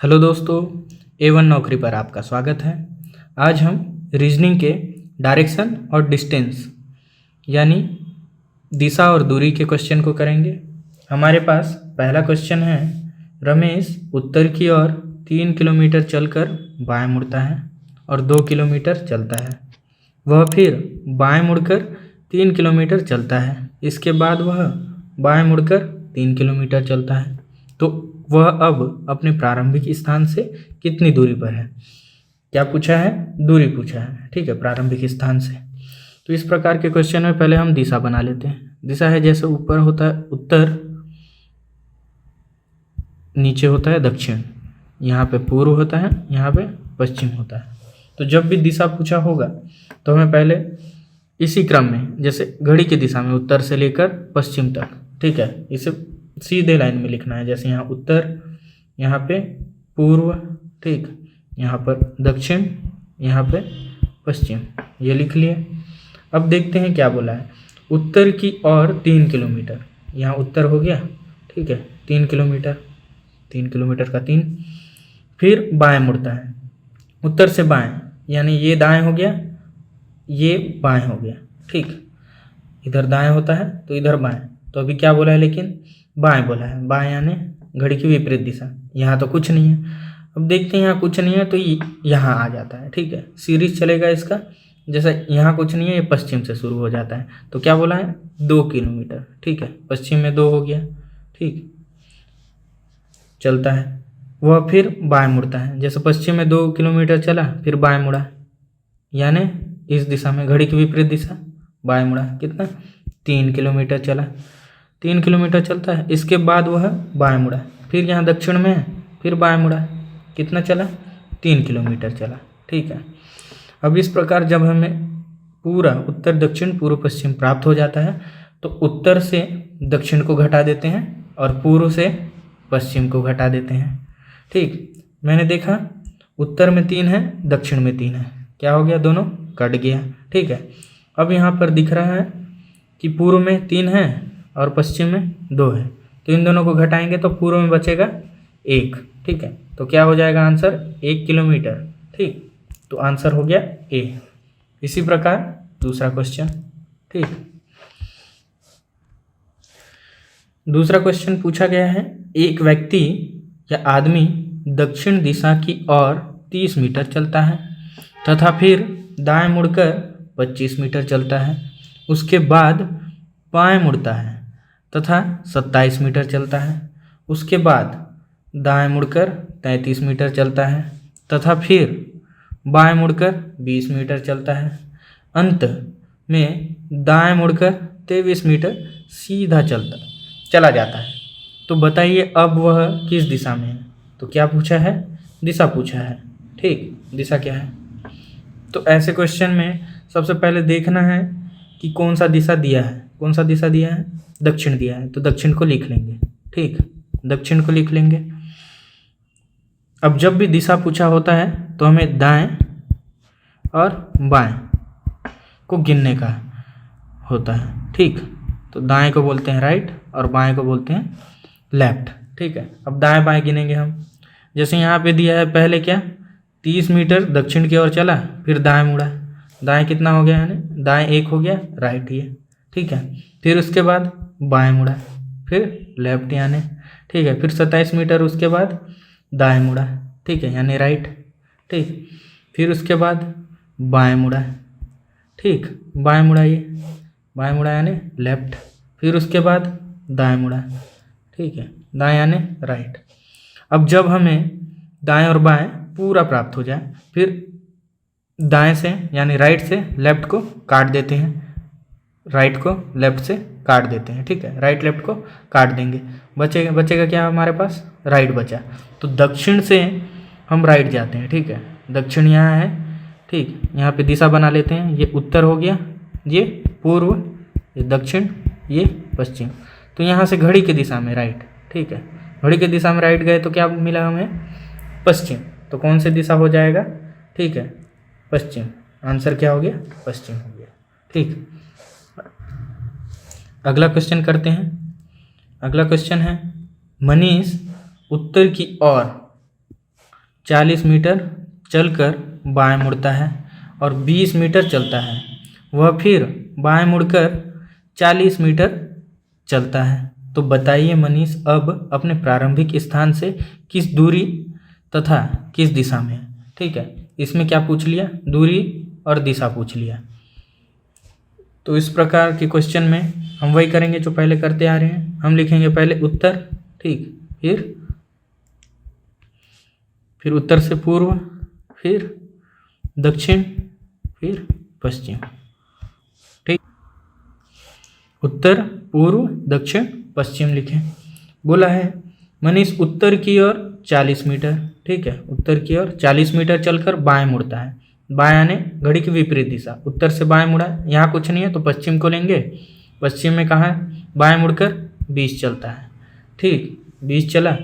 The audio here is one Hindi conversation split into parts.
हेलो दोस्तों, A1 नौकरी पर आपका स्वागत है। आज हम रीजनिंग के डायरेक्शन और डिस्टेंस यानी दिशा और दूरी के क्वेश्चन को करेंगे। हमारे पास पहला क्वेश्चन है, रमेश उत्तर की ओर 3 किलोमीटर चलकर बाएं मुड़ता है और 2 किलोमीटर चलता है। वह फिर बाएं मुड़कर 3 किलोमीटर चलता है। इसके बाद वह बाएं मुड़कर 3 किलोमीटर चलता है। तो वह अब अपने प्रारंभिक स्थान से कितनी दूरी पर है? क्या पूछा है? दूरी पूछा है। ठीक है, प्रारंभिक स्थान से। तो इस प्रकार के क्वेश्चन में पहले हम दिशा बना लेते हैं। दिशा है जैसे ऊपर होता है उत्तर, नीचे होता है दक्षिण, यहाँ पे पूर्व होता है, यहाँ पे पश्चिम होता है। तो जब भी दिशा पूछा होगा तो हमें पहले इसी क्रम में, जैसे घड़ी की दिशा में उत्तर से लेकर पश्चिम तक, ठीक है, इसे सीधे लाइन में लिखना है। जैसे यहाँ उत्तर, यहाँ पे पूर्व, ठीक, यहाँ पर दक्षिण, यहाँ पे पश्चिम, ये लिख लिए। अब देखते हैं क्या बोला है। उत्तर की ओर 3 किलोमीटर, यहाँ उत्तर हो गया, ठीक है, 3 किलोमीटर, 3 किलोमीटर का 3। फिर बाएं मुड़ता है, उत्तर से बाएं, यानी ये दाएं हो गया, ये बाएं हो गया, ठीक, इधर दाएं होता है तो इधर बाएं। तो अभी क्या बोला है, लेकिन बाएं बोला है। बाएं यानी घड़ी की विपरीत दिशा। यहाँ तो कुछ नहीं है। अब देखते हैं, यहाँ कुछ नहीं है तो यहाँ आ जाता है, ठीक है, सीरीज चलेगा इसका। जैसे यहाँ कुछ नहीं है, ये पश्चिम से शुरू हो जाता है। तो क्या बोला है? 2 किलोमीटर, ठीक है, पश्चिम में 2 हो गया, ठीक, चलता है। वह फिर बाएं मुड़ता है। जैसे पश्चिम में 2 किलोमीटर चला, फिर बाएं मुड़ा, यानी इस दिशा में घड़ी की विपरीत दिशा, बाएं मुड़ा। कितना? 3 किलोमीटर चला, 3 किलोमीटर चलता है। इसके बाद वह बाएं मुड़ा, फिर यहाँ दक्षिण में है, फिर बाएं मुड़ा। कितना चला? 3 किलोमीटर चला, ठीक है। अब इस प्रकार जब हमें पूरा उत्तर दक्षिण पूर्व पश्चिम प्राप्त हो जाता है तो उत्तर से दक्षिण को घटा देते हैं और पूर्व से पश्चिम को घटा देते हैं, ठीक। मैंने देखा उत्तर में 3 है, दक्षिण में 3 है, क्या हो गया? दोनों कट गया, ठीक है। अब यहाँ पर दिख रहा है कि पूर्व में 3 है और पश्चिम में 2 है, तो इन दोनों को घटाएंगे तो पूर्व में बचेगा 1, ठीक है। तो क्या हो जाएगा आंसर? 1 किलोमीटर, ठीक। तो आंसर हो गया ए। इसी प्रकार दूसरा क्वेश्चन, ठीक। दूसरा क्वेश्चन पूछा गया है, एक व्यक्ति या आदमी दक्षिण दिशा की ओर 30 मीटर चलता है तथा फिर दाएं मुड़कर 25 मीटर चलता है। उसके बाद बाएं मुड़ता है तथा 27 मीटर चलता है। उसके बाद दाएं मुड़कर 33 मीटर चलता है तथा फिर बाएं मुड़कर 20 मीटर चलता है। अंत में दाएं मुड़कर 23 मीटर सीधा चला जाता है। तो बताइए अब वह किस दिशा में है? तो क्या पूछा है? दिशा पूछा है, ठीक। दिशा क्या है? तो ऐसे क्वेश्चन में सबसे पहले देखना है कि कौन सा दिशा दिया है। कौन सा दिशा दिया है? दक्षिण दिया है, तो दक्षिण को लिख लेंगे, ठीक, दक्षिण को लिख लेंगे। अब जब भी दिशा पूछा होता है तो हमें दाएं और बाएं को गिनने का होता है, ठीक। तो दाएं को बोलते हैं राइट और बाएं को बोलते हैं लेफ्ट, ठीक है। अब दाएं बाएं गिनेंगे हम। जैसे यहाँ पे दिया है, पहले क्या 30 मीटर दक्षिण की ओर चला, फिर दाएं मुड़ा। दाएं कितना हो गया? यानी दाएं 1 हो गया, राइट ये, ठीक है। फिर उसके बाद बाएं मुड़ा, फिर लेफ्ट यानी, ठीक है। फिर 27 मीटर उसके बाद दाएं मुड़ा, ठीक है, यानी राइट, ठीक। फिर उसके बाद बाएं मुड़ा, ठीक, बाएं मुड़ा, ये बाएं मुड़ा यानी लेफ्ट। फिर उसके बाद दाएं मुड़ा, ठीक है, दाएं यानी राइट। अब जब हमें दाएं और बाएं पूरा प्राप्त हो जाए, फिर दाएं से यानी राइट से लेफ्ट को काट देते हैं, राइट को लेफ्ट से काट देते हैं, ठीक है। राइट लेफ्ट को काट देंगे, बचेगा क्या हमारे पास? राइट बचा। तो दक्षिण से हम राइट जाते हैं, ठीक है। दक्षिण यहाँ है, ठीक, यहाँ पे दिशा बना लेते हैं। ये उत्तर हो गया, ये पूर्व, ये दक्षिण, ये पश्चिम। तो यहाँ से घड़ी की दिशा में राइट, ठीक है। घड़ी की दिशा में राइट गए तो क्या मिला हमें? पश्चिम। तो कौन सी दिशा हो जाएगा? ठीक है, पश्चिम। आंसर क्या हो गया? पश्चिम हो गया, ठीक। अगला क्वेश्चन करते हैं। अगला क्वेश्चन है, मनीष उत्तर की ओर 40 मीटर चलकर बाएं मुड़ता है और 20 मीटर चलता है, वह फिर बाएं मुड़कर 40 मीटर चलता है। तो बताइए मनीष अब अपने प्रारंभिक स्थान से किस दूरी तथा किस दिशा में है। ठीक है, इसमें क्या पूछ लिया, दूरी और दिशा पूछ लिया। तो इस प्रकार के क्वेश्चन में हम वही करेंगे जो पहले करते आ रहे हैं। हम लिखेंगे पहले उत्तर, ठीक, फिर उत्तर से पूर्व, फिर दक्षिण, फिर पश्चिम। ठीक, उत्तर, पूर्व, दक्षिण, पश्चिम लिखें। बोला है मनीष उत्तर की ओर 40 मीटर, ठीक है, उत्तर की ओर 40 मीटर चलकर बाएं मुड़ता है। बाएं यानी घड़ी की विपरीत दिशा, उत्तर से बाएं मुड़ा, यहाँ कुछ नहीं है तो पश्चिम को लेंगे। पश्चिम में कहाँ है, बाएं मुड़कर 20 चलता है। ठीक, 20 चला,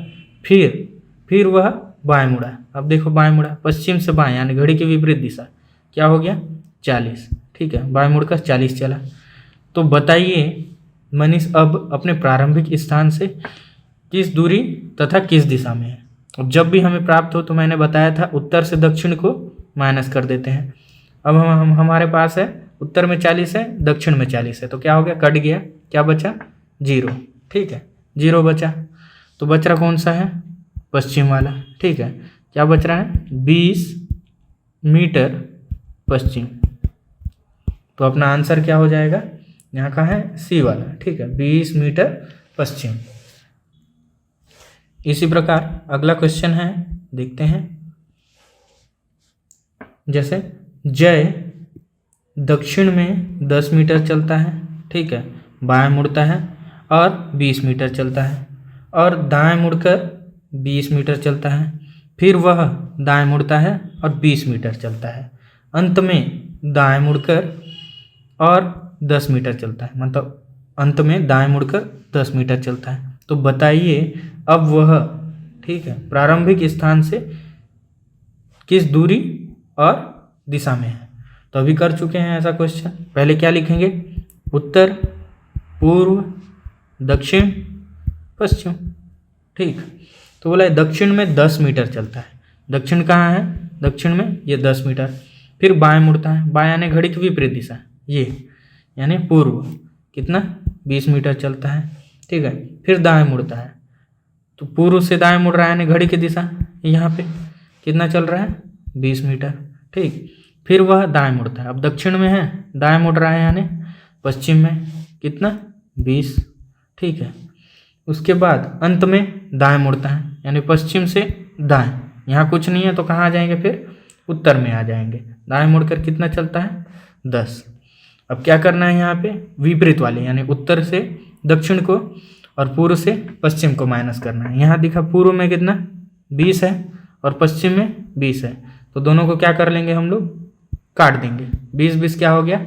फिर वह बाएं मुड़ा। अब देखो बाएं मुड़ा, पश्चिम से बाएं यानी घड़ी की विपरीत दिशा, क्या हो गया 40। ठीक है, बाएं मुड़कर 40 चला। तो बताइए मनीष अब अपने प्रारंभिक स्थान से किस दूरी तथा किस दिशा में है। अब जब भी हमें प्राप्त हो तो मैंने बताया था उत्तर से दक्षिण को माइनस कर देते हैं। अब हम हमारे पास है उत्तर में 40 है, दक्षिण में 40 है, तो क्या हो गया, कट गया, क्या बचा 0। ठीक है, 0 बचा। तो बच रहा कौन सा है, पश्चिम वाला। ठीक है, क्या बच रहा है 20 मीटर पश्चिम। तो अपना आंसर क्या हो जाएगा, यहाँ का है सी वाला। ठीक है, 20 मीटर पश्चिम। इसी प्रकार अगला क्वेश्चन है, देखते हैं। जैसे जय दक्षिण में 10 मीटर चलता है, ठीक है, बाएं मुड़ता है और 20 मीटर चलता है, और दाएं मुड़कर 20 मीटर चलता है, फिर वह दाएं मुड़ता है और 20 मीटर चलता है, अंत में दाएं मुड़कर और 10 मीटर चलता है, मतलब अंत में दाएं मुड़कर 10 मीटर चलता है। तो बताइए अब वह, ठीक है, प्रारंभिक स्थान से किस दूरी और दिशा में है। तो अभी कर चुके हैं ऐसा क्वेश्चन। पहले क्या लिखेंगे, उत्तर, पूर्व, दक्षिण, पश्चिम। ठीक, तो बोला है दक्षिण में 10 मीटर चलता है। दक्षिण कहाँ है, दक्षिण में ये 10 मीटर। फिर बाएं मुड़ता है, बाएं यानी घड़ी की विपरीत दिशा, ये यानी पूर्व, कितना 20 मीटर चलता है। ठीक है, फिर दाएं मुड़ता है, तो पूर्व से दाएं मुड़ रहा है यानी घड़ी की दिशा, यहाँ पे कितना चल रहा है 20 मीटर। ठीक, फिर वह दाएं मुड़ता है, अब दक्षिण में है, दाएं मुड़ रहा है यानी पश्चिम में, कितना 20। ठीक है, उसके बाद अंत में दाएं मुड़ता है यानी पश्चिम से दाएं, यहाँ कुछ नहीं है तो कहाँ आ जाएंगे, फिर उत्तर में आ जाएंगे। दाएं मुड़कर कितना चलता है 10। अब क्या करना है, यहाँ पे विपरीत वाले यानी उत्तर से दक्षिण को और पूर्व से पश्चिम को माइनस करना है। यहाँ दिखा पूर्व में कितना 20 है और पश्चिम में 20 है, तो दोनों को क्या कर लेंगे हम लोग, काट देंगे। 20 क्या हो गया,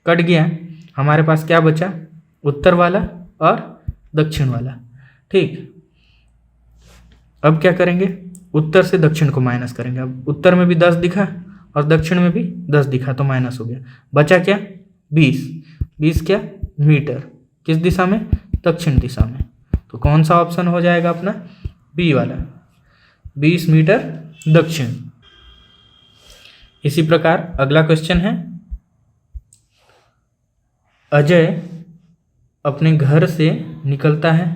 कट गया। हमारे पास क्या बचा, उत्तर वाला और दक्षिण वाला। ठीक, अब क्या करेंगे, उत्तर से दक्षिण को माइनस करेंगे। अब उत्तर में भी 10 दिखा और दक्षिण में भी 10 दिखा तो माइनस हो गया, बचा क्या 20 क्या मीटर, किस दिशा में, दक्षिण दिशा में। तो कौन सा ऑप्शन हो जाएगा अपना, बी वाला, 20 मीटर दक्षिण। इसी प्रकार अगला क्वेश्चन है, अजय अपने घर से निकलता है,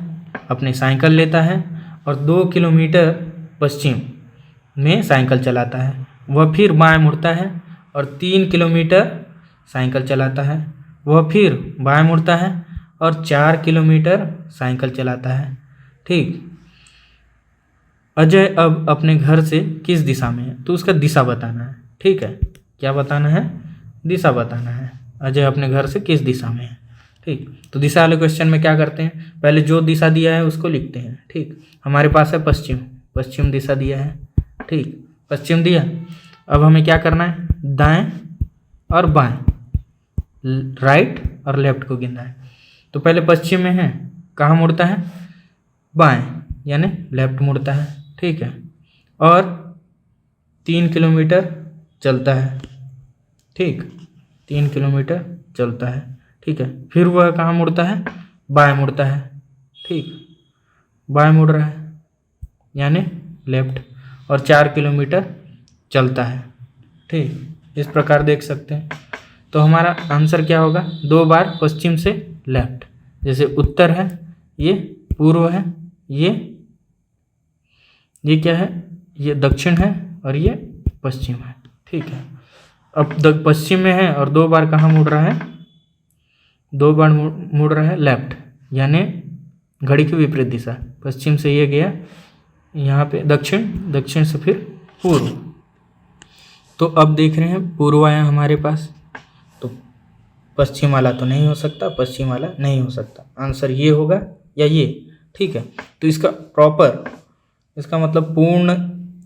अपनी साइकिल लेता है और 2 किलोमीटर पश्चिम में साइकिल चलाता है। वह फिर बाएं मुड़ता है और 3 किलोमीटर साइकिल चलाता है। वह फिर बाएं मुड़ता है और 4 किलोमीटर साइकिल चलाता है। ठीक, अजय अब अपने घर से किस दिशा में है, तो उसका दिशा बताना है। ठीक है, क्या बताना है, दिशा बताना है। अजय अपने घर से किस दिशा में है। ठीक, तो दिशा वाले क्वेश्चन में क्या करते हैं, पहले जो दिशा दिया है उसको लिखते हैं। ठीक, हमारे पास है पश्चिम दिशा दिया है। ठीक, पश्चिम दिया। अब हमें क्या करना है, दाएं और बाएं, राइट और लेफ्ट को गिनना है। तो पहले पश्चिम में है, कहाँ मुड़ता है, बाएं यानी लेफ्ट मुड़ता है। ठीक है, और 3 किलोमीटर चलता है। ठीक, 3 किलोमीटर चलता है। ठीक है, फिर वह कहाँ मुड़ता है, बाएं मुड़ता है। ठीक, बाएं मुड़ रहा है यानी लेफ्ट, और 4 किलोमीटर चलता है। ठीक, इस प्रकार देख सकते हैं। तो हमारा आंसर क्या होगा, 2 बार पश्चिम से लेफ्ट। जैसे उत्तर है, ये पूर्व है, ये क्या है, ये दक्षिण है और ये पश्चिम है। ठीक है, अब पश्चिम में है और 2 बार कहाँ मुड़ रहा है, 2 बार मुड़ रहा है लेफ्ट, यानी घड़ी की विपरीत दिशा। पश्चिम से ये गया यहाँ पे दक्षिण, दक्षिण से फिर पूर्व। तो अब देख रहे हैं पूर्व आया हमारे पास, तो पश्चिम वाला तो नहीं हो सकता, पश्चिम वाला नहीं हो सकता, आंसर ये होगा या ये। ठीक है, तो इसका प्रॉपर, इसका मतलब पूर्ण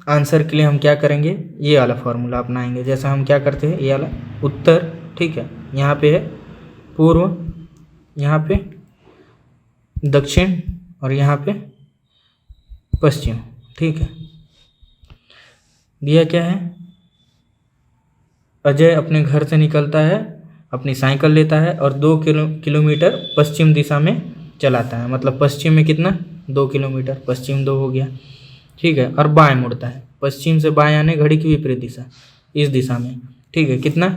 आंसर के लिए हम क्या करेंगे, ये वाला फॉर्मूला अपनाएंगे। जैसा हम क्या करते हैं, ये वाला उत्तर, ठीक है, यहाँ पे है पूर्व, यहाँ पे दक्षिण और यहाँ पे पश्चिम। ठीक है, दिया क्या है, अजय अपने घर से निकलता है, अपनी साइकिल लेता है और 2 किलोमीटर पश्चिम दिशा में चलाता है। मतलब पश्चिम में कितना, 2 किलोमीटर, पश्चिम 2 हो गया। ठीक है, और बाएं मुड़ता है, पश्चिम से बाएं आने घड़ी की विपरीत दिशा, इस दिशा में। ठीक है, कितना,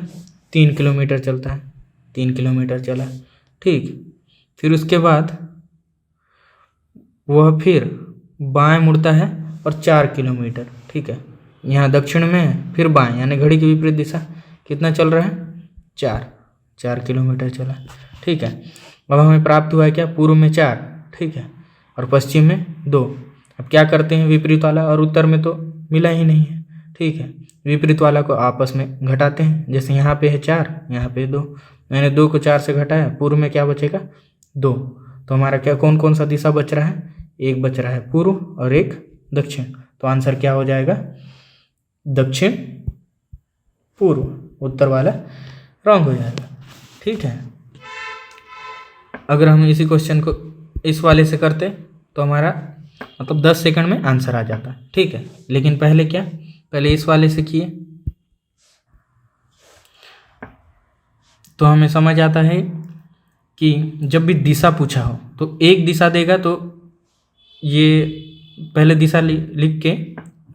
3 किलोमीटर चलता है, 3 किलोमीटर चला। ठीक, फिर उसके बाद वह फिर बाएं मुड़ता है और 4 किलोमीटर, ठीक है, यहाँ दक्षिण में है, फिर बाएं यानी घड़ी की विपरीत दिशा, कितना चल रहा है, 4 किलोमीटर चला। ठीक है, अब हमें प्राप्त हुआ है क्या, पूर्व में 4, ठीक है, और पश्चिम में 2। अब क्या करते हैं, विपरीत वाला और उत्तर में तो मिला ही नहीं है। ठीक है, विपरीत वाला को आपस में घटाते हैं। जैसे यहाँ पे है 4, यहाँ पे 2, मैंने 2 को 4 से घटाया, पूर्व में क्या बचेगा, 2। तो हमारा क्या, कौन कौन सा दिशा बच रहा है, एक बच रहा है पूर्व और एक दक्षिण। तो आंसर क्या हो जाएगा, दक्षिण पूर्व, उत्तर वाला रॉन्ग हो जाएगा। ठीक है, अगर हम इसी क्वेश्चन को इस वाले से करते तो हमारा मतलब 10 सेकंड में आंसर आ जाता। ठीक है, लेकिन पहले क्या, पहले इस वाले से किए तो हमें समझ आता है कि जब भी दिशा पूछा हो तो एक दिशा देगा तो ये पहले दिशा लिख के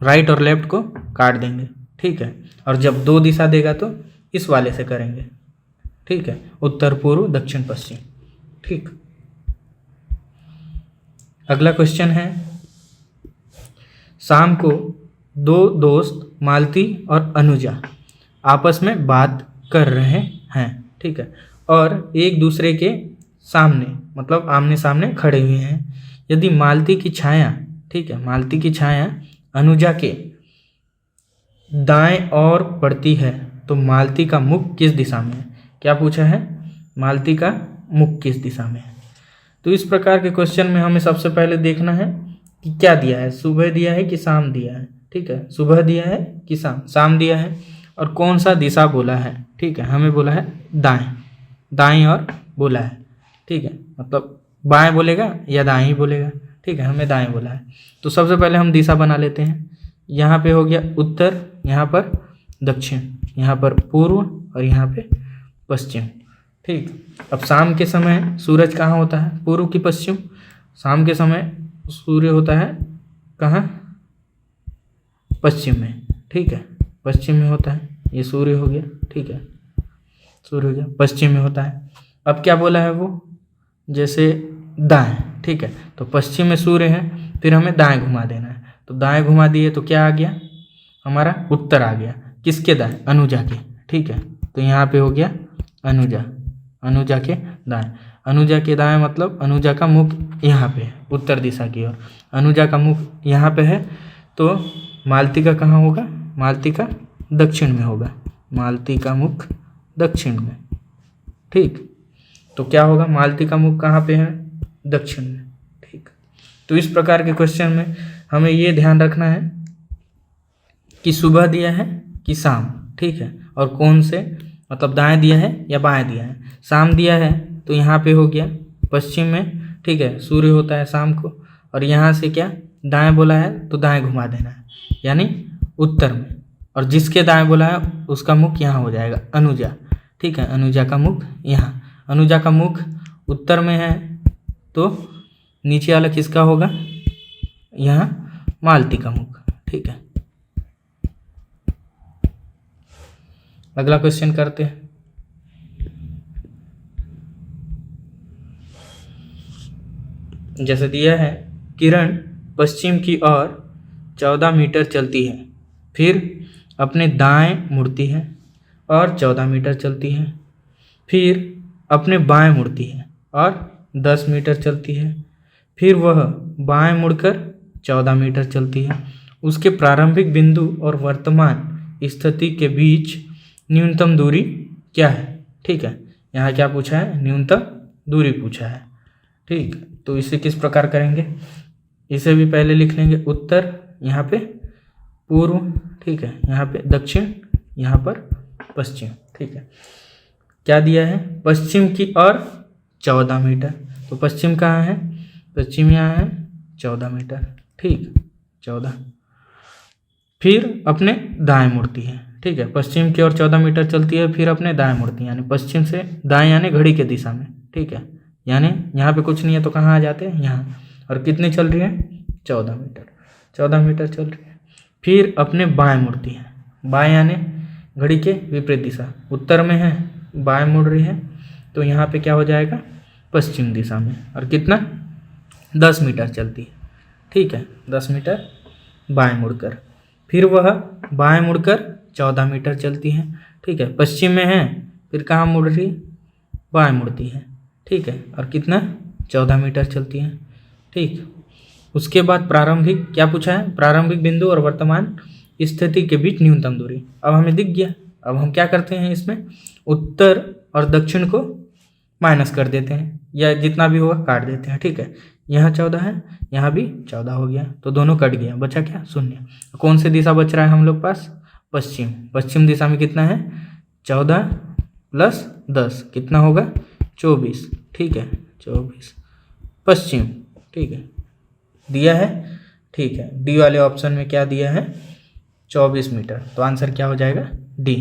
राइट और लेफ्ट को काट देंगे। ठीक है, और जब 2 दिशा देगा तो इस वाले से करेंगे। ठीक है, उत्तर पूर्व दक्षिण पश्चिम। ठीक, अगला क्वेश्चन है, शाम को 2 दोस्त मालती और अनुजा आपस में बात कर रहे हैं। ठीक है, और एक दूसरे के सामने मतलब आमने सामने खड़े हुए हैं। यदि मालती की छाया, ठीक है, मालती की छाया अनुजा के दाएं ओर पड़ती है तो मालती का मुख किस दिशा में है। क्या पूछा है, मालती का मुख किस दिशा में है। तो इस प्रकार के क्वेश्चन में हमें सबसे पहले देखना है कि क्या दिया है, सुबह दिया है कि शाम दिया है। ठीक है, सुबह दिया है कि शाम दिया है, और कौन सा दिशा बोला है। ठीक है, हमें बोला है दाएं, दाएं और बोला है। ठीक है, मतलब बाएं बोलेगा या दाएं ही बोलेगा। ठीक है, हमें दाएं बोला है। तो सबसे पहले हम दिशा बना लेते हैं। यहाँ पे हो गया उत्तर, यहाँ पर दक्षिण, यहाँ पर पूर्व और यहाँ पे पश्चिम। ठीक, अब शाम के समय सूरज कहाँ होता है, पूर्व की पश्चिम। शाम के समय सूर्य होता है कहाँ, पश्चिम में। ठीक है, पश्चिम में होता है, ये सूर्य हो गया। ठीक है, सूर्य हो गया, पश्चिम में होता है। अब क्या बोला है वो, जैसे दाएं। ठीक है, तो पश्चिम में सूर्य है, फिर हमें दाएं घुमा देना है। तो दाएं घुमा दिए तो क्या आ गया, हमारा उत्तर आ गया। किसके दाएं, अनुजा के। ठीक है, तो यहाँ पे हो गया अनुजा, अनुजा के दाएं। अनुजा के दाएं मतलब अनुजा का मुख यहाँ पे है, उत्तर दिशा की ओर। अनुजा का मुख यहाँ पे है, तो मालती का कहाँ होगा, मालती का दक्षिण में होगा, मालती का मुख दक्षिण में। ठीक, तो क्या होगा, मालती का मुख कहाँ पे है, दक्षिण में। ठीक, तो इस प्रकार के क्वेश्चन में हमें ये ध्यान रखना है कि सुबह दिया है कि शाम। ठीक है, और कौन से मतलब दाएं दिया है या बाएं दिया है। शाम दिया है तो यहाँ पे हो गया पश्चिम में। ठीक है, सूर्य होता है शाम को, और यहाँ से क्या दाएं बोला है तो दाएं घुमा देना है, यानी उत्तर में। और जिसके दाएं बोला है उसका मुख यहाँ हो जाएगा, अनुजा। ठीक है, अनुजा का मुख यहाँ, अनुजा का मुख उत्तर में है तो नीचे वाला किसका होगा, यहाँ मालती का मुख। ठीक है, अगला क्वेश्चन करते हैं। जैसे दिया है, किरण पश्चिम की ओर 14 मीटर चलती है, फिर अपने दाएं मुड़ती है और 14 मीटर चलती है, फिर अपने बाएं मुड़ती है और 10 मीटर चलती है, फिर वह बाएं मुड़कर 14 मीटर चलती है। उसके प्रारंभिक बिंदु और वर्तमान स्थिति के बीच न्यूनतम दूरी क्या है? ठीक है, यहाँ क्या पूछा है? न्यूनतम दूरी पूछा है। ठीक, तो इसे किस प्रकार करेंगे? इसे भी पहले लिख लेंगे, उत्तर यहाँ पे पूर्व, ठीक है, यहाँ पे दक्षिण, यहाँ पर पश्चिम। ठीक है, क्या दिया है? पश्चिम की ओर 14 मीटर, तो पश्चिम कहाँ है? पश्चिम यहाँ है, 14 मीटर। ठीक, 14। फिर अपने दाएं मुड़ती है। ठीक है, पश्चिम की ओर 14 मीटर चलती है, फिर अपने दाएं मुड़ती है, यानी पश्चिम से दाएं, यानी घड़ी के दिशा में। ठीक है, यानी यहाँ पे कुछ नहीं है तो कहाँ आ जाते हैं? यहाँ। और कितनी चल रही है? 14 मीटर। 14 मीटर चल रही है। फिर अपने बाएं मुड़ती है, बाएं यानी घड़ी के विपरीत दिशा, उत्तर में है, बाएं मुड़ रही है, तो यहाँ पे क्या हो जाएगा? पश्चिम दिशा में। और कितना? 10 मीटर चलती है। ठीक है, 10 मीटर बाएं मुड़कर। फिर वह बाएं मुड़कर 14 मीटर चलती है। ठीक है, पश्चिम में है, फिर कहाँ मुड़ रही? बाएं मुड़ती है। ठीक है, और कितना? 14 मीटर चलती है। ठीक, उसके बाद प्रारंभिक क्या पूछा है? प्रारंभिक बिंदु और वर्तमान स्थिति के बीच न्यूनतम दूरी। अब हमें दिख गया। अब हम क्या करते हैं? इसमें उत्तर और दक्षिण को माइनस कर देते हैं, या जितना भी होगा काट देते हैं। ठीक है, यहाँ 14 है, यहाँ भी 14 हो गया, तो दोनों कट गया, बचा क्या? 0। कौन सी दिशा बच रहा है हम लोग पास? पश्चिम। पश्चिम दिशा में कितना है? 14 प्लस 10 कितना होगा? 24। ठीक है, 24 पश्चिम। ठीक है, दिया है। ठीक है, डी वाले ऑप्शन में क्या दिया है? 24 मीटर। तो आंसर क्या हो जाएगा? डी।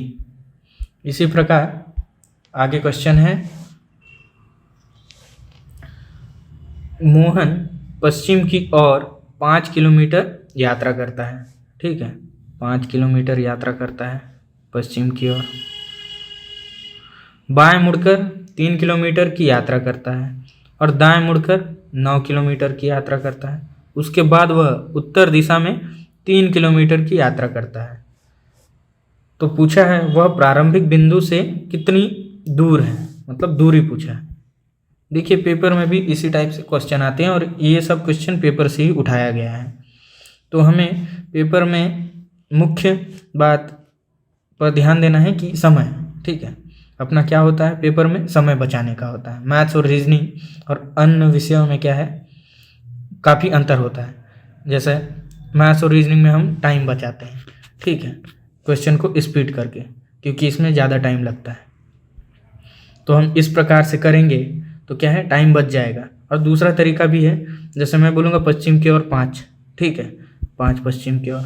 इसी प्रकार आगे क्वेश्चन है, मोहन पश्चिम की ओर 5 किलोमीटर यात्रा करता है। ठीक है, 5 किलोमीटर यात्रा करता है पश्चिम की ओर। बाएं मुड़कर 3 किलोमीटर की यात्रा करता है और दाएं मुड़कर 9 किलोमीटर की यात्रा करता है। उसके बाद वह उत्तर दिशा में 3 किलोमीटर की यात्रा करता है। तो पूछा है वह प्रारंभिक बिंदु से कितनी दूर है, मतलब दूरी पूछा है। देखिए, पेपर में भी इसी टाइप से क्वेश्चन आते हैं और ये सब क्वेश्चन पेपर से ही उठाया गया है। तो हमें पेपर में मुख्य बात पर ध्यान देना है कि समय। ठीक है, अपना क्या होता है पेपर में? समय बचाने का होता है। मैथ्स और रीजनिंग और अन्य विषयों में क्या है? काफ़ी अंतर होता है। जैसे मैथ्स और रीजनिंग में हम टाइम बचाते हैं, ठीक है, क्वेश्चन को स्पीड करके, क्योंकि इसमें ज़्यादा टाइम लगता है। तो हम इस प्रकार से करेंगे तो क्या है? टाइम बच जाएगा। और दूसरा तरीका भी है, जैसे मैं बोलूँगा पश्चिम की ओर 5, ठीक है, 5 पश्चिम की ओर,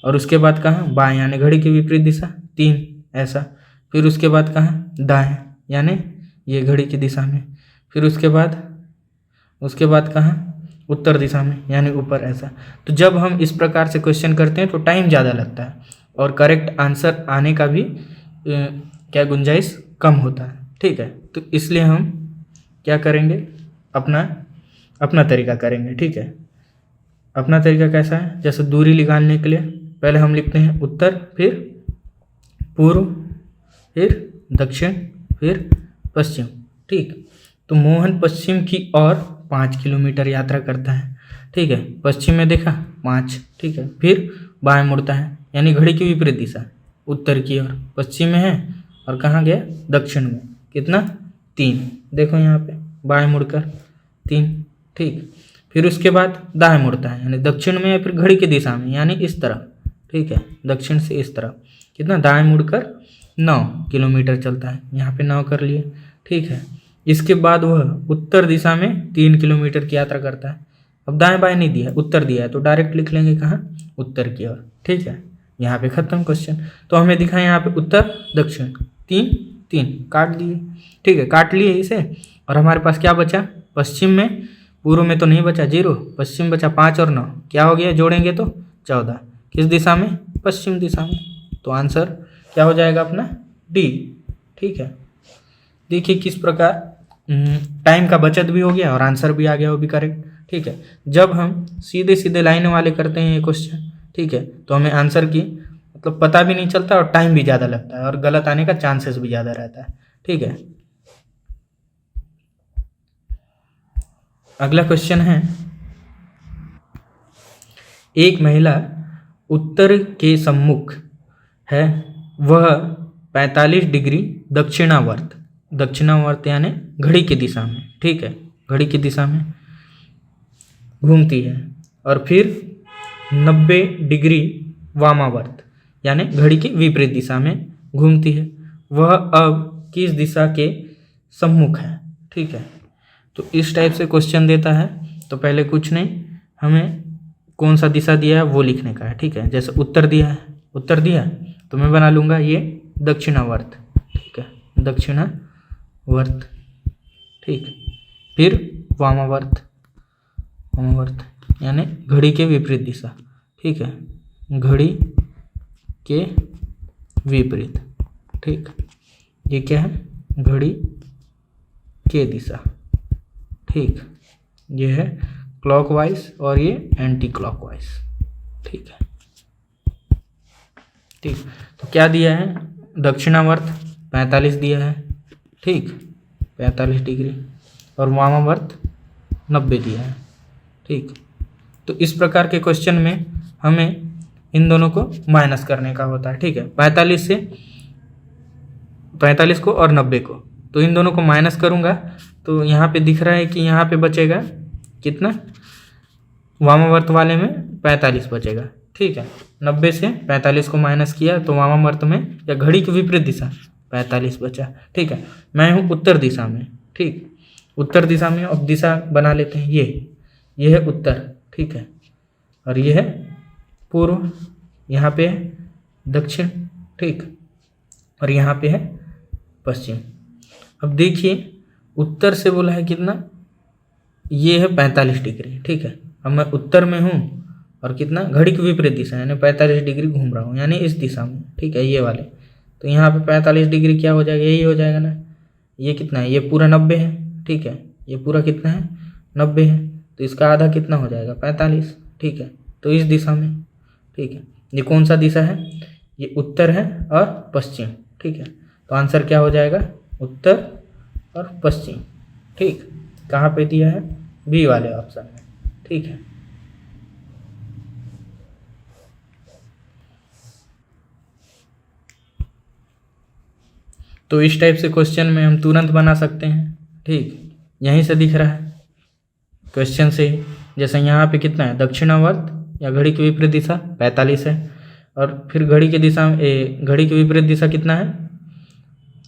और उसके बाद कहाँ? बाएं, यानी घड़ी की विपरीत दिशा 3, ऐसा। फिर उसके बाद कहाँ? दाएं, यानी ये घड़ी की दिशा में। फिर उसके बाद कहाँ? उत्तर दिशा में, यानी ऊपर, ऐसा। तो जब हम इस प्रकार से क्वेश्चन करते हैं तो टाइम ज़्यादा लगता है और करेक्ट आंसर आने का भी क्या गुंजाइश कम होता है। ठीक है, तो इसलिए हम क्या करेंगे? अपना तरीका करेंगे। ठीक है, अपना तरीका कैसा है? जैसे दूरी निकालने के लिए पहले हम लिखते हैं उत्तर, फिर पूर्व, फिर दक्षिण, फिर पश्चिम। ठीक, तो मोहन पश्चिम की ओर 5 किलोमीटर यात्रा करता है। ठीक है, पश्चिम में देखा 5, ठीक है, फिर बाएं मुड़ता है, यानी घड़ी की विपरीत दिशा, उत्तर की ओर। पश्चिम में है और कहाँ गया? दक्षिण में। कितना? 3, देखो यहाँ पे बाएं मुड़कर 3। ठीक, फिर उसके बाद दाएं मुड़ता है, यानी दक्षिण में या फिर घड़ी की दिशा में, यानी इस तरफ। ठीक है, दक्षिण से इस तरफ। कितना? दाएं मुड़कर 9 किलोमीटर चलता है, यहाँ पे 9 कर लिए। ठीक है, इसके बाद वह उत्तर दिशा में 3 किलोमीटर की यात्रा करता है। अब दाएं बाएं नहीं दिया है, उत्तर दिया है, तो डायरेक्ट लिख लेंगे कहाँ? उत्तर की ओर। ठीक है, यहाँ पे खत्म क्वेश्चन। तो हमें दिखा यहाँ पे उत्तर दक्षिण 3 3 काट दिए। ठीक है, काट लिए इसे, और हमारे पास क्या बचा? पश्चिम में, पूर्व में तो नहीं बचा, 0, पश्चिम बचा 5 और 9, क्या हो गया? जोड़ेंगे तो 14। किस दिशा में? पश्चिम दिशा में। तो आंसर क्या हो जाएगा अपना? डी। ठीक है, देखिए किस प्रकार टाइम का बचत भी हो गया और आंसर भी आ गया, वो भी करेक्ट। ठीक है, जब हम सीधे सीधे लाइन वाले करते हैं ये क्वेश्चन, ठीक है, तो हमें आंसर की मतलब पता भी नहीं चलता और टाइम भी ज़्यादा लगता है और गलत आने का चांसेस भी ज़्यादा रहता है। ठीक है, अगला क्वेश्चन है, एक महिला उत्तर के सम्मुख है, वह 45 डिग्री दक्षिणावर्त यानी घड़ी की दिशा में, ठीक है, घड़ी की दिशा में घूमती है और फिर 90 डिग्री वामावर्त यानी घड़ी की विपरीत दिशा में घूमती है। वह अब किस दिशा के सम्मुख है? ठीक है, तो इस टाइप से क्वेश्चन देता है तो पहले कुछ नहीं, हमें कौन सा दिशा दिया है वो लिखने का है। ठीक है, जैसे उत्तर दिया है, उत्तर दिया तो मैं बना लूँगा ये दक्षिणावर्त। ठीक है, दक्षिणावर्त। ठीक, फिर वामावर्त यानी घड़ी के विपरीत दिशा। ठीक है, घड़ी के विपरीत। ठीक, ये क्या है? घड़ी के दिशा। ठीक, ये है क्लॉकवाइज और ये एंटी क्लॉकवाइज। ठीक है, ठीक, तो क्या दिया है? दक्षिणावर्त 45 दिया है, ठीक, 45 डिग्री, और वामावर्त 90 दिया है। ठीक, तो इस प्रकार के क्वेश्चन में हमें इन दोनों को माइनस करने का होता है। ठीक है, 45 को और 90 को, तो इन दोनों को माइनस करूँगा तो यहाँ पे दिख रहा है कि यहाँ पे बचेगा कितना? वामावर्त वाले में 45 बचेगा। ठीक है, 90 से 45 को माइनस किया तो वामावर्त में या घड़ी की विपरीत दिशा 45 बचा। ठीक है, मैं हूँ उत्तर दिशा में। ठीक, उत्तर दिशा में अब दिशा बना लेते हैं, ये है उत्तर। ठीक है, और ये है पूर्व, यहाँ पे है दक्षिण। ठीक, और यहाँ पे है पश्चिम। अब देखिए उत्तर से बोला है कितना? ये है 45 डिग्री। ठीक है, अब मैं उत्तर में हूँ और कितना? घड़ी की विपरीत दिशा यानी 45 डिग्री घूम रहा हूँ यानी इस दिशा में। ठीक है, ये वाले, तो यहाँ पे 45 डिग्री क्या हो जाएगा? यही हो जाएगा ना। ये कितना है? ये पूरा 90 है। ठीक है, ये पूरा कितना है? 90 है, तो इसका आधा कितना हो जाएगा? 45। ठीक है, तो इस दिशा में। ठीक है, ये कौन सा दिशा है? ये उत्तर है और पश्चिम। ठीक है, तो आंसर क्या हो जाएगा? उत्तर और पश्चिम। ठीक, कहाँ पे दिया है? बी वाले ऑप्शन में। ठीक है, तो इस टाइप से क्वेश्चन में हम तुरंत बना सकते हैं। ठीक, यहीं से दिख रहा है क्वेश्चन से ही, जैसे यहाँ पे कितना है? दक्षिणावर्त या घड़ी की विपरीत दिशा 45 है, और फिर घड़ी की दिशा में घड़ी की विपरीत दिशा कितना है?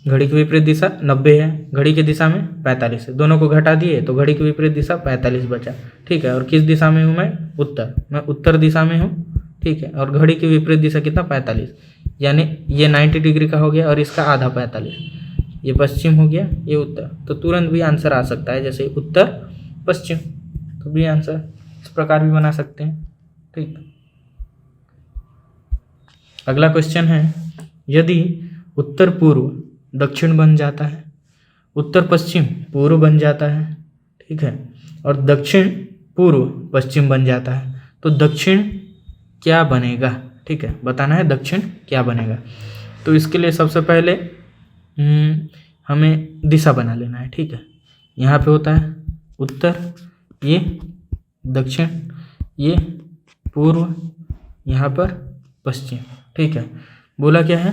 घड़ी की विपरीत दिशा 90 है, घड़ी की दिशा में 45 है, दोनों को घटा दिए तो घड़ी की विपरीत दिशा 45 बचा। ठीक है, और किस दिशा में हूँ मैं? उत्तर, मैं उत्तर दिशा में हूँ। ठीक है, और घड़ी की विपरीत दिशा कितना? 45, यानी ये 90 डिग्री का हो गया और इसका आधा 45, ये पश्चिम हो गया, ये उत्तर। तो तुरंत भी आंसर आ सकता है, जैसे उत्तर पश्चिम, तो भी आंसर इस प्रकार भी बना सकते हैं। ठीक, अगला क्वेश्चन है, यदि उत्तर पूर्व दक्षिण बन जाता है, उत्तर पश्चिम पूर्व बन जाता है, ठीक है, और दक्षिण पूर्व पश्चिम बन जाता है, तो दक्षिण क्या बनेगा? ठीक है, बताना है दक्षिण क्या बनेगा। तो इसके लिए सबसे पहले हमें दिशा बना लेना है। ठीक है, यहाँ पे होता है उत्तर, ये दक्षिण, ये पूर्व, यहाँ पर पश्चिम। ठीक है, बोला क्या है?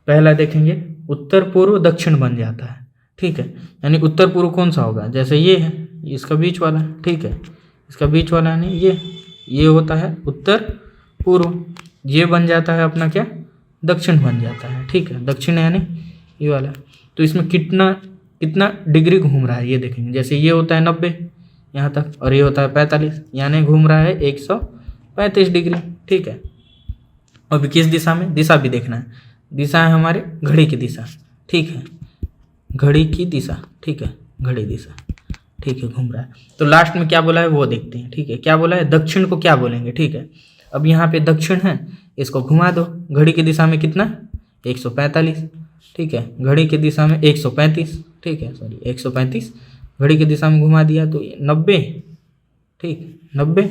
पहला देखेंगे, उत्तर पूर्व दक्षिण बन जाता है। ठीक है, यानी उत्तर पूर्व कौन सा होगा? जैसे ये है, इसका बीच वाला। ठीक है, इसका बीच वाला यानी ये होता है उत्तर पूर्व, ये बन जाता है अपना क्या? दक्षिण बन जाता है। ठीक है, दक्षिण यानी ये वाला। तो इसमें कितना डिग्री घूम रहा है ये देखेंगे, जैसे ये होता है 90 यहाँ तक और ये होता है 45, यानी घूम रहा है 135 डिग्री। ठीक है, अब किस दिशा में? दिशा भी देखना है, दिशा है हमारे घड़ी की दिशा। ठीक है, घड़ी की दिशा। ठीक है, घड़ी दिशा। ठीक है, घूम रहा है। तो लास्ट में क्या बोला है वो देखते हैं। ठीक है, क्या बोला है? दक्षिण को क्या बोलेंगे? ठीक है, अब यहाँ पे दक्षिण है, इसको घुमा दो, घड़ी की दिशा में कितना? 145, ठीक है, घड़ी की दिशा में 135, ठीक है, सॉरी 135, घड़ी की दिशा में घुमा दिया तो 90, ठीक, 90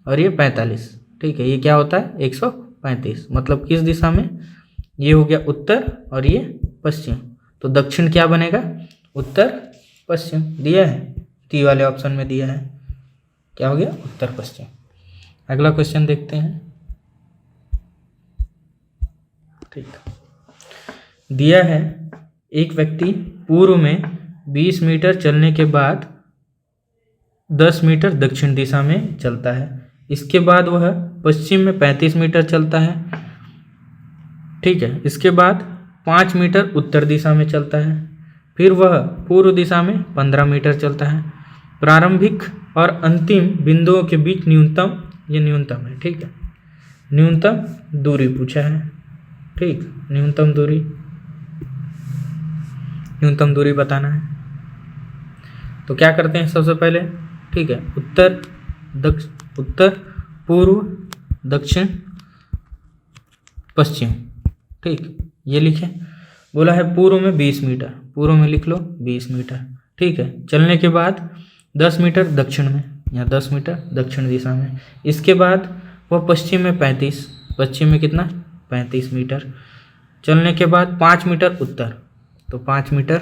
और ये 45, ठीक है, ये क्या होता है 135, मतलब किस दिशा में, ये हो गया उत्तर और ये पश्चिम, तो दक्षिण क्या बनेगा, उत्तर पश्चिम, दिया है टी वाले ऑप्शन में दिया है, क्या हो गया उत्तर पश्चिम। अगला क्वेश्चन देखते हैं, ठीक, दिया है एक व्यक्ति पूर्व में 20 मीटर चलने के बाद 10 मीटर दक्षिण दिशा में चलता है, इसके बाद वह पश्चिम में 35 मीटर चलता है, ठीक है, इसके बाद 5 मीटर उत्तर दिशा में चलता है, फिर वह पूर्व दिशा में 15 मीटर चलता है, प्रारंभिक और अंतिम बिंदुओं के बीच न्यूनतम, ये न्यूनतम है, ठीक है, न्यूनतम दूरी पूछा है, ठीक, न्यूनतम दूरी बताना है। तो क्या करते हैं सबसे पहले, ठीक है, उत्तर पूर्व दक्षिण पश्चिम, ठीक, ये लिखें, बोला है पूर्व में 20 मीटर, पूर्व में लिख लो 20 मीटर, ठीक है, चलने के बाद 10 मीटर दक्षिण में, या 10 मीटर दक्षिण दिशा में, इसके बाद वह पश्चिम में 35, पश्चिम में कितना 35 मीटर, चलने के बाद 5 मीटर उत्तर, तो 5 मीटर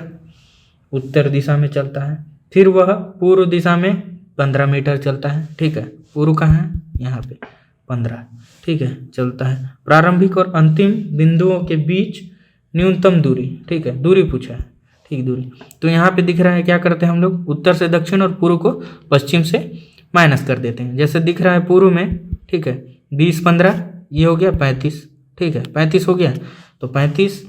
उत्तर दिशा में चलता है, फिर वह पूर्व दिशा में 15 मीटर चलता है, ठीक है, पूर्व कहाँ है यहाँ पे 15, ठीक है, चलता है, प्रारंभिक और अंतिम बिंदुओं के बीच न्यूनतम दूरी, ठीक है, दूरी पूछा है, ठीक, दूरी, तो यहाँ पे दिख रहा है क्या करते हैं हम लोग, उत्तर से दक्षिण और पूर्व को पश्चिम से माइनस कर देते हैं, जैसे दिख रहा है पूर्व में, ठीक है, 20 15, ये हो गया 35, ठीक है, 35 हो गया, तो 35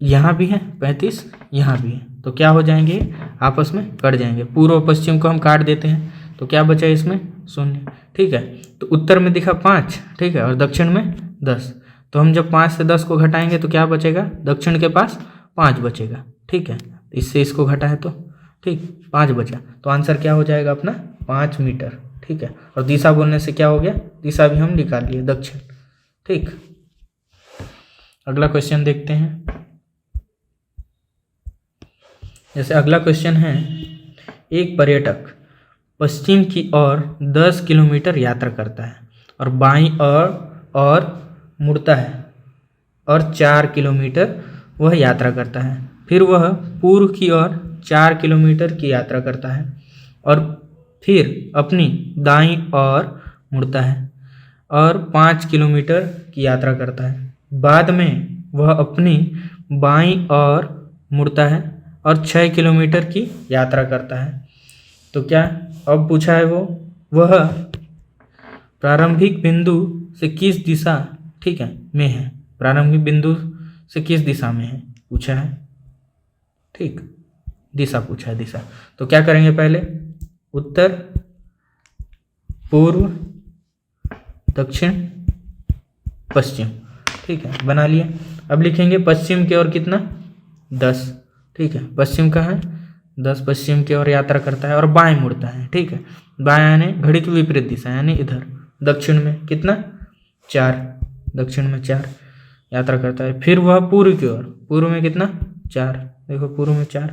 यहाँ भी है, 35 यहाँ भी है, तो क्या हो जाएंगे आपस में कट जाएंगे, पूर्व पश्चिम को हम काट देते हैं, तो क्या बचा इसमें 0, ठीक है, तो उत्तर में दिखा 5, ठीक है, और दक्षिण में 10, तो हम जब 5 से 10 को घटाएंगे तो क्या बचेगा, दक्षिण के पास 5 बचेगा, ठीक है, इससे इसको घटाए तो, ठीक, 5 बचा, तो आंसर क्या हो जाएगा अपना 5 मीटर, ठीक है, और दिशा बोलने से क्या हो गया, दिशा भी हम निकाल लिए दक्षिण, ठीक। अगला क्वेश्चन देखते हैं, जैसे अगला क्वेश्चन है, एक पर्यटक पश्चिम की ओर 10 किलोमीटर यात्रा करता है और बाईं और मुड़ता है, और 4 किलोमीटर वह यात्रा करता है, फिर वह पूर्व की ओर 4 किलोमीटर की यात्रा करता है और फिर अपनी दाईं ओर मुड़ता है और 5 किलोमीटर की यात्रा करता है, बाद में वह अपनी बाईं ओर मुड़ता है और 6 किलोमीटर की यात्रा करता है, तो क्या अब पूछा है वह प्रारंभिक बिंदु से किस दिशा, ठीक है, में है, प्रारंभिक बिंदु से किस दिशा में है पूछा है, ठीक, दिशा पूछा है, दिशा, तो क्या करेंगे पहले, उत्तर पूर्व दक्षिण पश्चिम, ठीक है, बना लिए, अब लिखेंगे पश्चिम की ओर कितना 10, ठीक है, पश्चिम का है 10, पश्चिम की ओर यात्रा करता है और बाएं मुड़ता है, ठीक है, बाएं यानी घड़ी की विपरीत दिशा यानी इधर, दक्षिण में कितना 4, दक्षिण में 4 यात्रा करता है, फिर वह पूर्व की ओर, पूर्व में कितना 4, देखो पूर्व में 4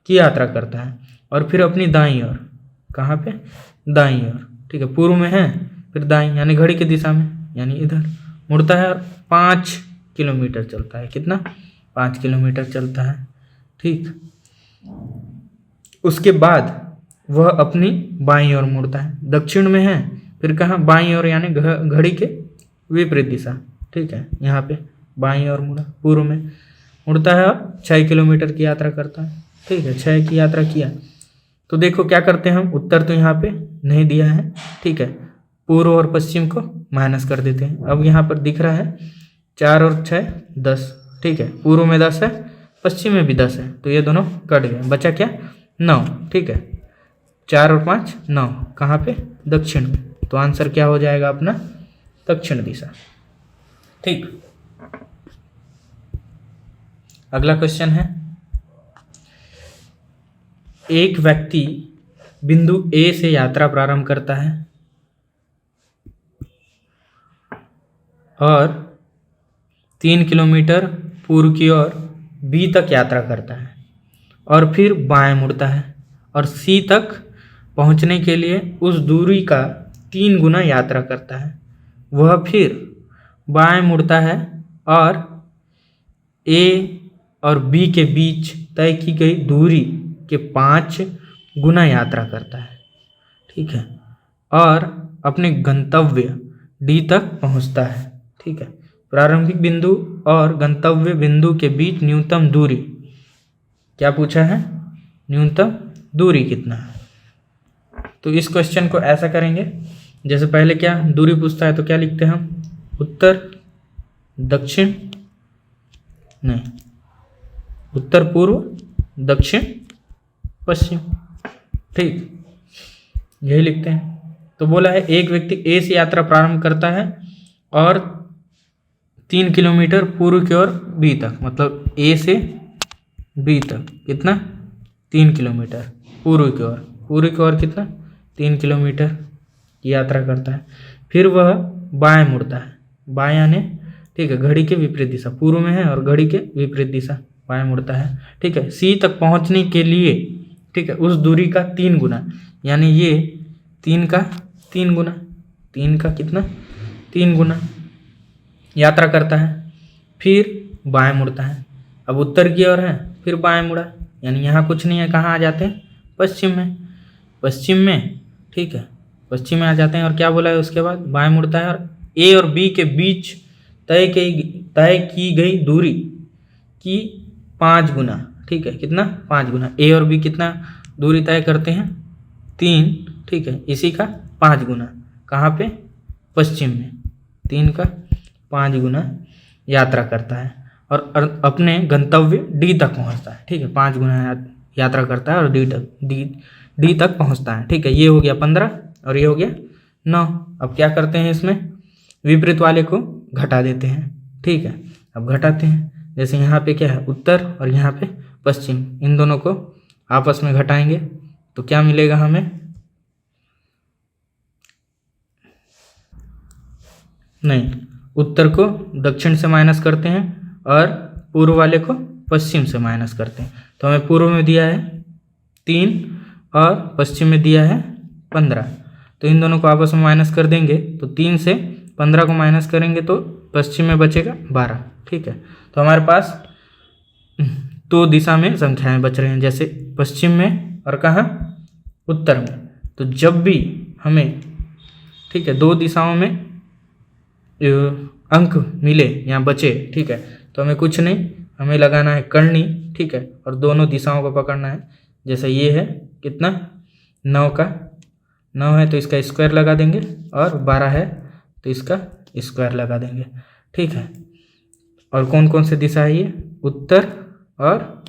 की यात्रा करता है और फिर अपनी दाईं ओर, कहाँ पे दाईं ओर, ठीक है, पूर्व में है फिर दाईं यानी घड़ी की दिशा में यानी इधर मुड़ता है और 5 किलोमीटर चलता है, कितना 5 किलोमीटर चलता है, ठीक, उसके बाद वह अपनी बाईं ओर मुड़ता है, दक्षिण में है फिर कहाँ बाईं ओर यानी घड़ी के विपरीत दिशा, ठीक है, यहाँ पे बाईं ओर मुड़ा, पूर्व में मुड़ता है और 6 किलोमीटर की यात्रा करता है, ठीक है, 6 की यात्रा किया, तो देखो क्या करते हैं हम, उत्तर तो यहाँ पे नहीं दिया है, ठीक है, पूर्व और पश्चिम को माइनस कर देते हैं, अब यहाँ पर दिख रहा है 4 और 6 10, ठीक है, पूर्व में 10 है पश्चिम में भी 10 है, तो ये दोनों कट गए, बचा क्या 9, ठीक है, 4 और 5 9, कहाँ पे दक्षिण में, तो आंसर क्या हो जाएगा अपना दक्षिण दिशा, ठीक। अगला क्वेश्चन है, एक व्यक्ति बिंदु ए से यात्रा प्रारंभ करता है और 3 किलोमीटर पूर्व की ओर बी तक यात्रा करता है और फिर बाएं मुड़ता है और सी तक पहुंचने के लिए उस दूरी का 3 गुना यात्रा करता है। वह फिर बाएं मुड़ता है और ए और बी के बीच तय की गई दूरी के 5 गुना यात्रा करता है, ठीक है, और अपने गंतव्य डी तक पहुंचता है, ठीक है। प्रारंभिक बिंदु और गंतव्य बिंदु के बीच न्यूनतम दूरी, क्या पूछा है, न्यूनतम दूरी कितना है। तो इस क्वेश्चन को ऐसा करेंगे, जैसे पहले क्या दूरी पूछता है तो क्या लिखते हैं हम, उत्तर दक्षिण, नहीं, उत्तर पूर्व दक्षिण पश्चिम, ठीक, यही लिखते हैं। तो बोला है एक व्यक्ति ए से यात्रा प्रारंभ करता है और 3 किलोमीटर पूर्व की ओर बी तक, मतलब ए से बी तक कितना, 3 किलोमीटर पूर्व की ओर कितना, 3 किलोमीटर की यात्रा करता है। फिर वह बाएं मुड़ता है, बाएं यानी, ठीक है, घड़ी के विपरीत दिशा, पूर्व में है और घड़ी के विपरीत दिशा, बाएं मुड़ता है, ठीक है। सी तक पहुंचने के लिए, ठीक है, उस दूरी का 3 गुना, यानी ये 3 का 3 गुना, 3 का कितना, 3 गुना यात्रा करता है। फिर बाएं मुड़ता है, अब उत्तर की ओर है, फिर बाएं मुड़ा, यानी यहाँ कुछ नहीं है, कहाँ आ जाते हैं, पश्चिम में, ठीक है, पश्चिम में आ जाते हैं। और क्या बोला है उसके बाद, बाएं मुड़ता है और ए और बी के बीच तय की गई दूरी की 5 गुना, ठीक है, कितना, 5 गुना। ए और बी कितना दूरी तय करते हैं, 3, ठीक है, इसी का 5 गुना, कहाँ पे, पश्चिम में, 3 का 5 गुना यात्रा करता है और अपने गंतव्य डी तक पहुंचता है, ठीक है, 5 गुना यात्रा करता है और डी तक पहुंचता है, ठीक है। ये हो गया 15 और ये हो गया 9। अब क्या करते हैं, इसमें विपरीत वाले को घटा देते हैं, ठीक है। अब घटाते हैं, जैसे यहाँ पे क्या है, उत्तर और यहाँ पे पश्चिम, इन दोनों को आपस में घटाएंगे तो क्या मिलेगा हमें, नहीं, उत्तर को दक्षिण से माइनस करते हैं और पूर्व वाले को पश्चिम से माइनस करते हैं। तो हमें पूर्व में दिया है 3 और पश्चिम में दिया है 15, तो इन दोनों को आपस में माइनस कर देंगे, तो 3 से 15 को माइनस करेंगे तो पश्चिम में बचेगा 12, ठीक है। तो हमारे पास 2 दिशा में संख्याएं बच रहे हैं, जैसे पश्चिम में और कहाँ, उत्तर में। तो जब भी हमें, ठीक है, 2 दिशाओं में अंक मिले या बचे, ठीक है, तो हमें कुछ नहीं, हमें लगाना है करनी, ठीक है, और दोनों दिशाओं को पकड़ना है। जैसे ये है कितना, 9 का 9 है तो इसका स्क्वायर लगा देंगे, और 12 है तो इसका स्क्वायर लगा देंगे, ठीक है। और कौन कौन सी दिशा है ये, उत्तर और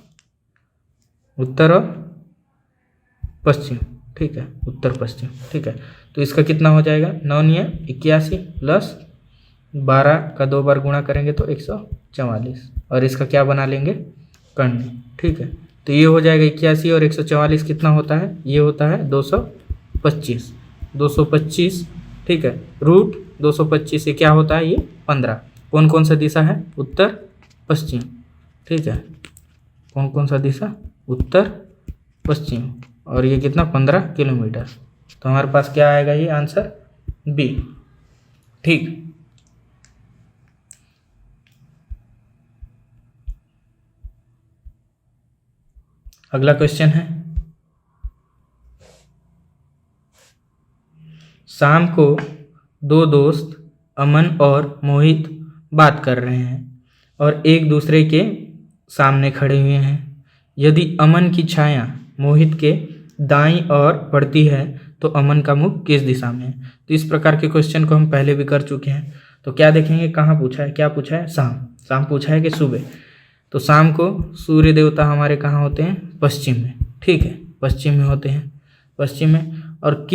पश्चिम, ठीक है, उत्तर पश्चिम, ठीक है। तो इसका कितना हो जाएगा, 9 × 81 प्लस 12 का 2 बार गुणा करेंगे तो 144, और इसका क्या बना लेंगे, करनी, ठीक है। तो ये हो जाएगा 81 और 144 कितना होता है, ये होता है 225, ठीक है, रूट 225 से क्या होता है, ये 15। कौन कौन सा दिशा है, उत्तर पश्चिम, ठीक है, कौन कौन सा दिशा, उत्तर पश्चिम, और ये कितना, 15 किलोमीटर। तो हमारे पास क्या आएगा, ये आंसर बी, ठीक। अगला क्वेश्चन है, शाम को 2 दोस्त अमन और मोहित बात कर रहे हैं और एक दूसरे के सामने खड़े हुए हैं। यदि अमन की छाया मोहित के दाईं ओर पड़ती है तो अमन का मुख किस दिशा में है। तो इस प्रकार के क्वेश्चन को हम पहले भी कर चुके हैं। तो क्या देखेंगे, कहाँ पूछा है, क्या पूछा है, शाम पूछा है कि सुबह। तो शाम को सूर्य देवता हमारे कहाँ होते हैं, पश्चिम में, ठीक है, पश्चिम में होते हैं, पश्चिम में। और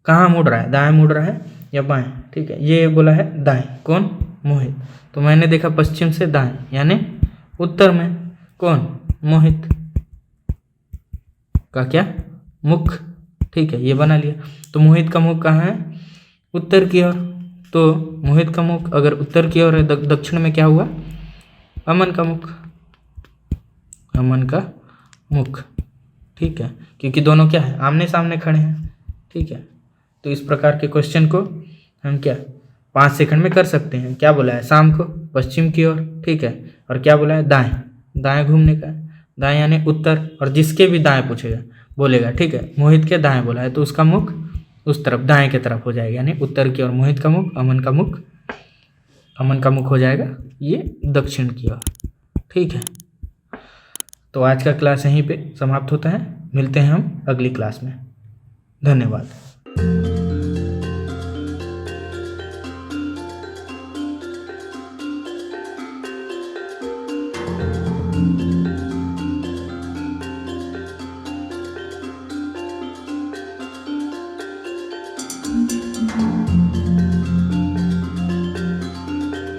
कहाँ मुड़ रहा है, दाएं मुड़ रहा है या बाएं, ठीक है, ये बोला है दाएं, कौन, मोहित। तो मैंने देखा पश्चिम से दाएं, यानी उत्तर में कौन, मोहित का क्या, मुख, ठीक है, ये बना लिया। तो मोहित का मुख कहाँ है, उत्तर की ओर। तो मोहित का मुख अगर उत्तर की ओर है, दक्षिण में क्या हुआ, अमन का मुख, अमन का मुख, ठीक है, क्योंकि दोनों क्या है, आमने सामने खड़े हैं, ठीक है। तो इस प्रकार के क्वेश्चन को हम क्या 5 सेकंड में कर सकते हैं। क्या बोला है, शाम को पश्चिम की ओर, ठीक है, और क्या बोला है, दाएं, दाएं घूमने का, दाएं यानी उत्तर, और जिसके भी दाएं पूछेगा बोलेगा, ठीक है, मोहित के दाएं बोला है तो उसका मुख उस तरफ दाएं की तरफ हो जाएगा, यानी उत्तर की ओर मोहित का मुख, अमन का मुख, अमन का मुख हो जाएगा ये दक्षिण की ओर, ठीक है। तो आज का क्लास यहीं पे समाप्त होता है, मिलते हैं हम अगली क्लास में। धन्यवाद।